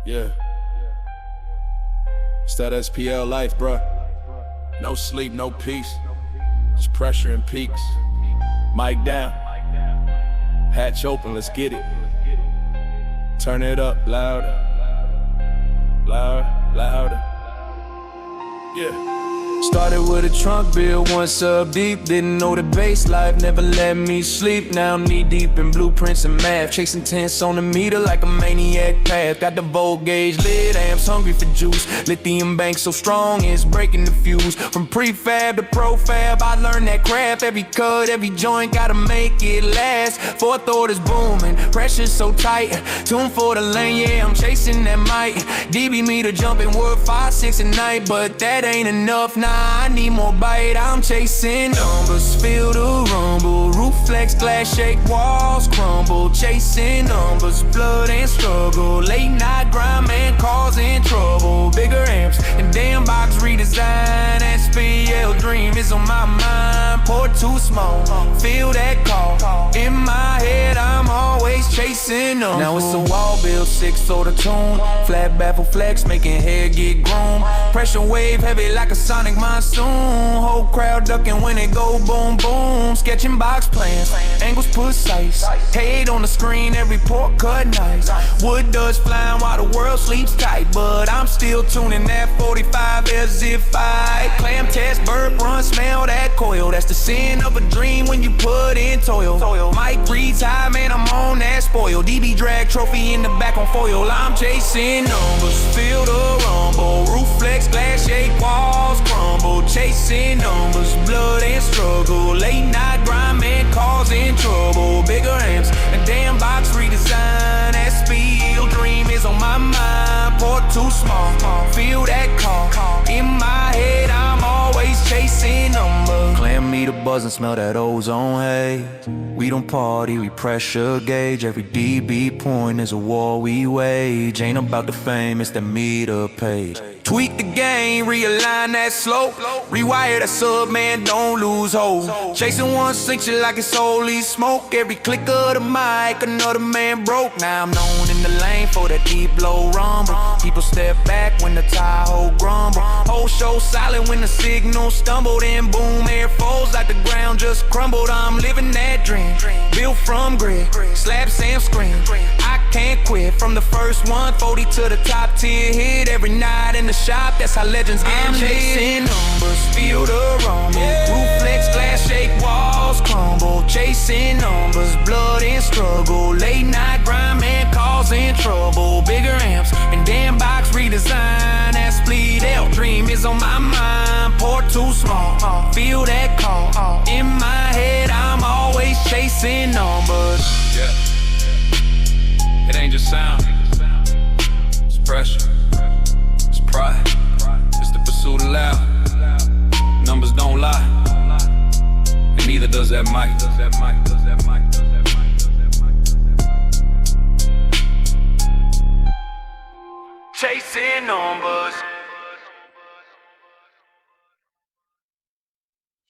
Yeah. It's that SPL life, bruh. No sleep, no peace. Just pressure and peaks. Mic down. Hatch open, let's get it. Turn it up louder. Louder, louder. Yeah. Started with a trunk bill, one sub deep. Didn't know the bass life, never let me sleep. Now I'm knee deep in blueprints and math. Chasing tents on the meter like a maniac path. Got the volt gauge lit, amps hungry for juice. Lithium bank so strong, it's breaking the fuse. From prefab to profab, I learned that craft. Every cut, every joint, gotta make it last. Fourth order's booming, pressure's so tight. Tune for the lane, yeah, I'm chasing that mic. DB meter jumping, word 5, 6 a night. But that ain't enough, I need more bite. I'm chasing numbers, feel the rumble. Roof flex, glass shake, walls crumble. Chasing numbers, blood and struggle. Late night grind, man, causing trouble. Bigger amps and damn box redesign. SPL dream is on my mind. Port too small, feel that call. In my head, I'm always chasing numbers. Now it's a wall build, 6-order tune. Flat baffle flex, making hair get groomed. Pressure wave heavy like a sonic monsoon. Whole crowd ducking when it go boom boom. Sketching box plans, angles precise. Head on the screen, every port cut nice. Wood dust flying while the world sleeps tight. But I'm still tuning that 45 as if I clam test, burp, run, smell that coil. That's the sin of a dream when you put in toil. Mike reads high, man, I'm on that spoil. DB drag trophy in the back on foil. I'm chasing numbers, feel the rumble. Roof flex, glass shake, walls crumble. Chasing numbers, blood and struggle. Late night grind, man, causing trouble. Bigger amps, a damn box redesign. SPL dream is on my mind. Port too small, feel that call. In my head, I'm always chasing numbers. Clam meter buzzing, smell that ozone haze. We don't party, we pressure gauge. Every DB point is a war we wage. Ain't about the fame, it's the meter page. Tweak the game, realign that slope. Rewire that sub, man, don't lose hope. Chasing one cinction like it's holy smoke. Every click of the mic, another man broke. Now I'm known in the lane for that deep low rumble. People step back when the Tahoe grumble. Whole show silent when the signal stumbled. And boom, air falls like the ground just crumbled. I'm living that dream, built from grit. Slapz and scream, I can't quit. From the first 140 to the top tier hit. Every night in the shop, that's how legends get I'm chasing numbers, feel the rumble. Roof flex, glass shake, walls crumble. Chasing numbers, blood and struggle. Late night grind, man, causing trouble. Bigger amps and damn box redesign. That split L dream is on my mind. Port too small, feel that call. In my head, I'm always chasing numbers. Yeah. It ain't just sound, it's pressure. Pride, it's the pursuit of loud. Numbers don't lie, and neither does that mic. Chasing numbers.